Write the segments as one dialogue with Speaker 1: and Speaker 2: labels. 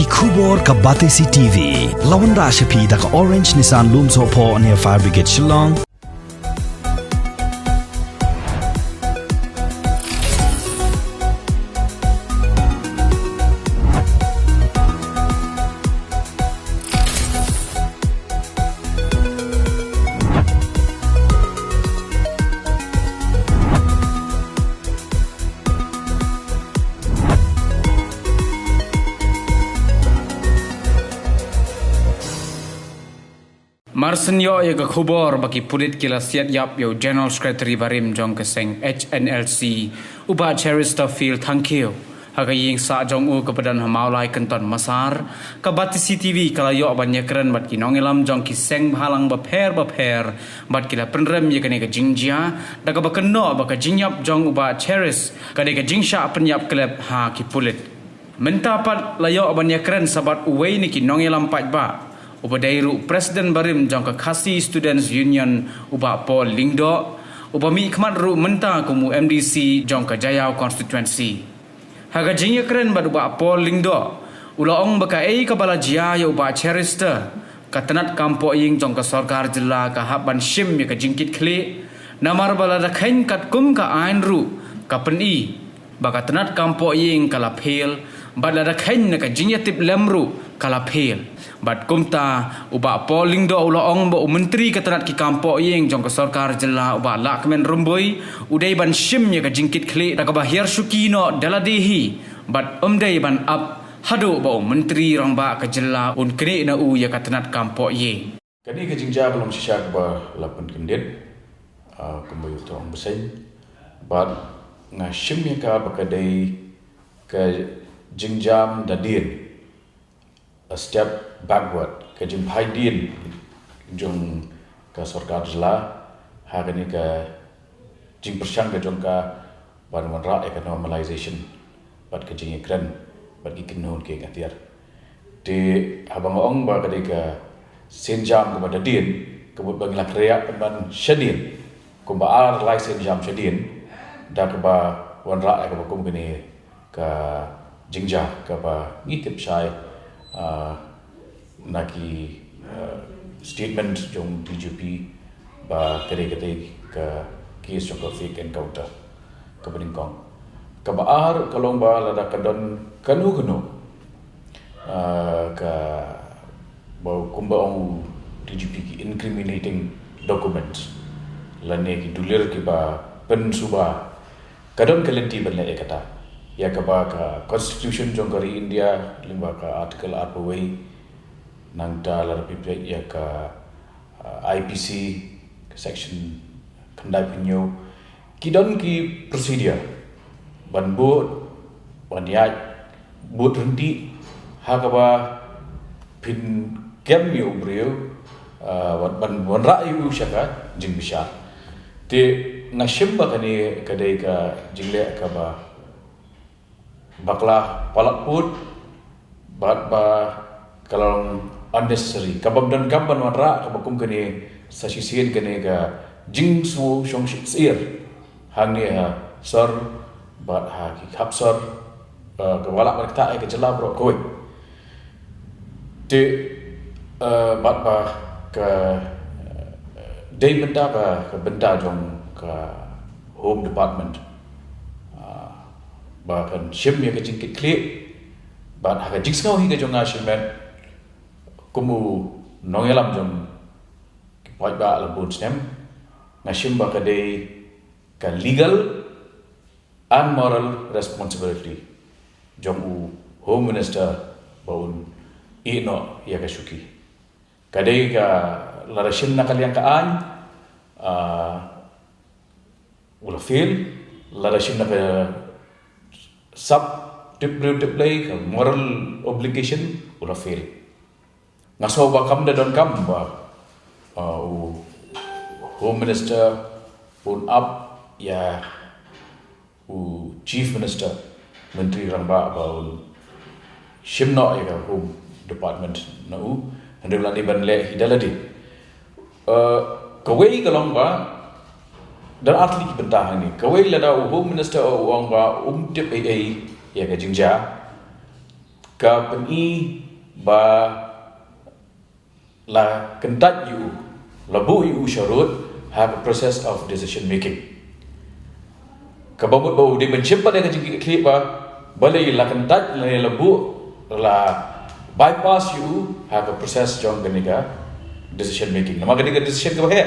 Speaker 1: Kubor ka Batesi TV. Lawan Rashapi da ka Orange Nissan Loom Sopo near Fire Brigade Shillong.
Speaker 2: Marsen yo ya ke khubor bagi pulit kila siat yap yo General Secretary Barim jong keseng HNLC uba Chesterfield thank you haga ying sa jong u kepadan hamaulai kenton masar ka Batesi TV kala yo banyak keren bat kinongelam jong kiseng halang baper bat kila penrem ye kene ke jingjia daga bakeno baka jingyap jong uba Cheris kade ke jingsha penyap klep ha ki pulit mentapat layo banyak keren sabat uwei ni kinongelam pat ba uba dairu Presiden Barim jangka Khasi Students Union uba Paul Lingdo uba mi khmat ru menta kumu MDC jangka Jayau Constituency haga jingya keren bad uba Paul Lingdo ula ong baka kabala jia ya uba Cherister katanat kampo ying jangka sarkar jilla ka haban shim ya ka jingkit kli namar bala da khain kat kum ka ain ru ka peni baka tanat kampo ying kala phel bala da khain na ka jingya tip lemru kala phel bat kumta uba polling do ula ong bo menteri katanat ki kampo yeng jong ka sarkar jilla uba lakmen rumboi udai ban shim ya ka jingkit kli da ka bahir sukino daladehi bat umdai ban up hadu bo menteri rang ba ka jilla un kri na u ya katanat kampo ye
Speaker 3: kani ka jingja belum sisyak ba lapan kendit kumbayu to ong besai bat nga shim ya ka bakadai ka jingjam dadin a step backward ke jim haidin jong ka sarkar jila hagani ka jing persyang ke jong ka ban ra economization bat ke jing ikran bat ikinon ke ngatiar de habang ong ba ka senjam ke badadin ke bang la kreya ban shadin ko ba ar lai senjam shadin da ka ba wan ra ka kum kini ka jingja ka ba ngitip shai naki statement jong DGP ba kere-kere ke case jong fake encounter ke Beningkong ke baar kalong ba lada kadon kanu ke bau kumbaong DGP ki incriminating documents lane ki dulir ki ba pensuba kadon kelenti benle kata ya ke ba ka constitution jong kari India limba ka article arpawai nang dalar pipet ya ka IPC section kandai penyo kidon ki prosedur ban bot ban ya bot rendi hakaba pin kem yo brio ban rayu syaka jing bisa te nashim ba kani kadai ka jingle ka ba bakla palak put ba kalau unnecessary kabab dan kamban wara kabakum kene sasisian kene ga jingsu shong sir hangni ha sar bat ha ki khapsar ke wala merta ke jela bro koi te bat ba ke dei benda ka benda jong ka home department ba kan shim ya ke jingkit klik bat ha jingsau hi ke jong ashman kumu nongelam jom kipat ba labun stem nashim ba kadai ka legal and moral responsibility jom u home minister baun ino ya ka shuki kadai ka larashim na kaliang kaan ula feel larashim na ka sub play ka moral obligation ula feel ngaso ba kam da don kam ba home minister pun up ya chief minister menteri ramba ba shimno ya home department na hande lani ban le hidaladi kawai kalong ba dan atli bentah ni kawai la da home minister wang ba tip ai ya ka jingja ka peni ba la kentat yu labu yu syarut have a process of decision making. Kababut bau di mencimpan dengan jingki klip balai la kentat la labu la bypass you have a process jong ganiga decision making. Nama ganiga decision ke bahe.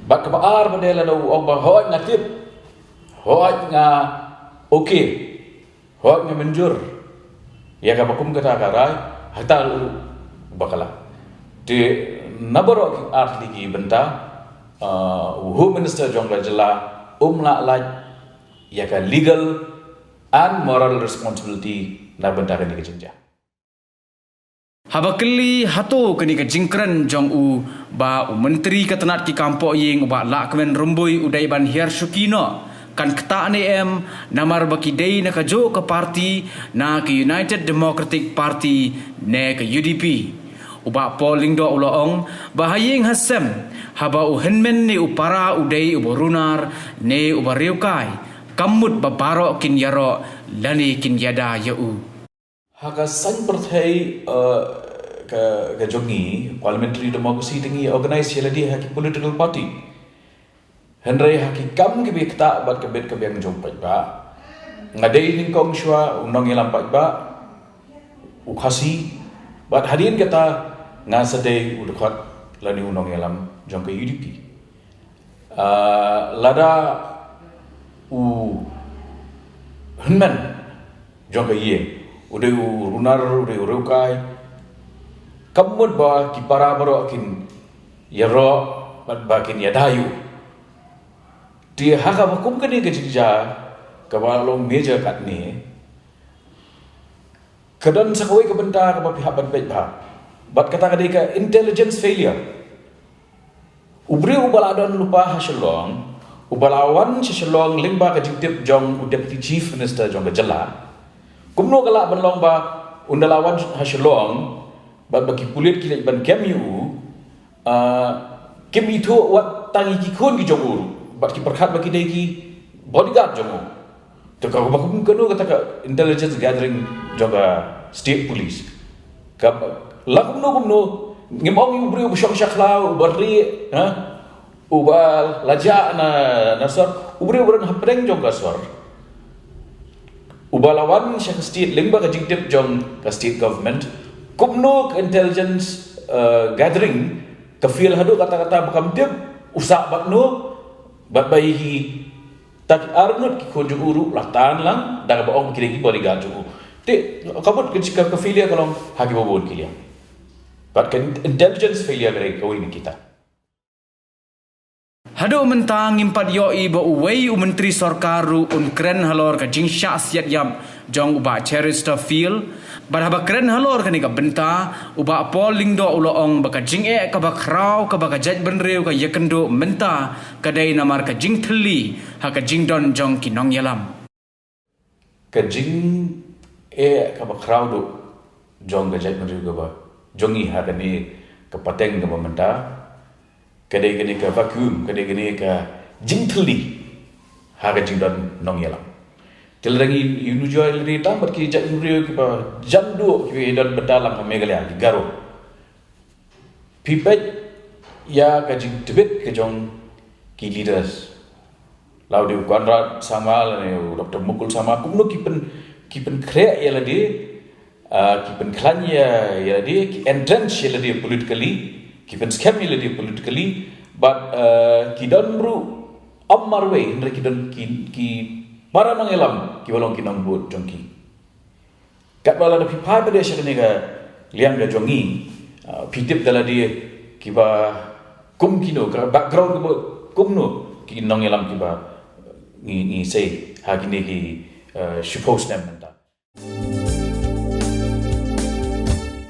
Speaker 3: Bak ke baar badai la dau ba hoi ngatip. Hoi nga okay. Hoi nga menjur. Ya ka bakum kata karai hatal bakala. Di nabarok art ligi benta Home Minister jong rajala la laj ya ka legal and moral responsibility na benta ka ni kejingja.
Speaker 2: Habakeli hato kini ke jingkran jong ba menteri ketenat ki kampok ying ba lakmen rumbui udai ban hiar syukino kan keta ne namar baki dei na kajo ke parti na ke United Democratic Party ne ke UDP. Uba polling do uloong bahaying hasem haba henmen ne upara udai uborunar ne ubariukai kamut babaro kin yaro lani kin yada yau.
Speaker 3: Haka san partai ke jongi parliamentary democracy tingi organize yela di haki political party. Henry haki kam ke bekta bat ke bet ke biang jompai ba. Ngadai ning kong shwa unong yelam pai ba. Ukhasi bat hadin kata ngasadai udukhat lani unong yelam jong ke UDP. Lada henman jong ke ye. Udai runar udai urukai kamud ba ki para baro kin yaro bat bakin yadayu di haka bakum kini ke jigja ka balong meja kat ni kadan sakoi ke benda ka pihak ban baik ba bat kata kadai ka intelligence failure ubri ubaladon lupa hasilong ubalawan sisilong limba ka jigtip jong deputy chief minister jong ka jala kumno kala banlong ba undalawan hasilong bat bagi pulit kilek ban kem yu kem itu wat tangi ki khon ki jong bat ki perkhat bagi dei ki bodyguard jong to ka ba kum kanu kata ka intelligence gathering joga state police ka lakum no ngimong ubri ubshok shakla ubri ubal laja na nasar ubri ubran hapreng jong ka sor ubalawan syak state lingba ka jingtip jong ka state government kumno intelligence gathering ka feel hadu kata-kata bakam tip usak bakno bat bayi tak arnut ki khoju uru latan lang daga baong kiri ki bodyguard ju te kabut ke jika ka feel ya kalau hagi bobon kilia bat kan intelligence failure gare ko ini kita.
Speaker 2: Hado mentang impat yoi ba uwei menteri sorkaru kren halor ka jingsha siat yam jong uba Cherister Field barhaba kren halor ka ni ka benta uba polling do uloong ba ka jinge ka ba kraw ka ba ka jaj benreu ka yakendo menta ka dai namar ka jing thli ha ka jing don jong ki nong yalam
Speaker 3: Ka jing ka ba kraw do jong ka jaj benreu ka ba jongi ha ka ni ka pateng ka ba menta kadai gani ka vacuum kadai gani ka jingthli haga jingdan nong yalam telrangi yunu joy ri tambat ki jak rio ki ba jandu ki dan bedalam megalya ki garo pipet ya ka jing tibet ke jong ki leaders laudi Konrad sama Dr. Mukul sama kumno ki pen krea yala di ki pen klanya yala di ki entrench yala di politically kipen scam yala politically but kidan ru ammar way ndre kidan ki para nang elam ki walong kinang buat jongki kat bala da pipai pada syakne ga liang ga jongi pitip dala dia ki ba kum kino background ko kumno ki nang elam ki ba ni say ha kini ki suppose nem menta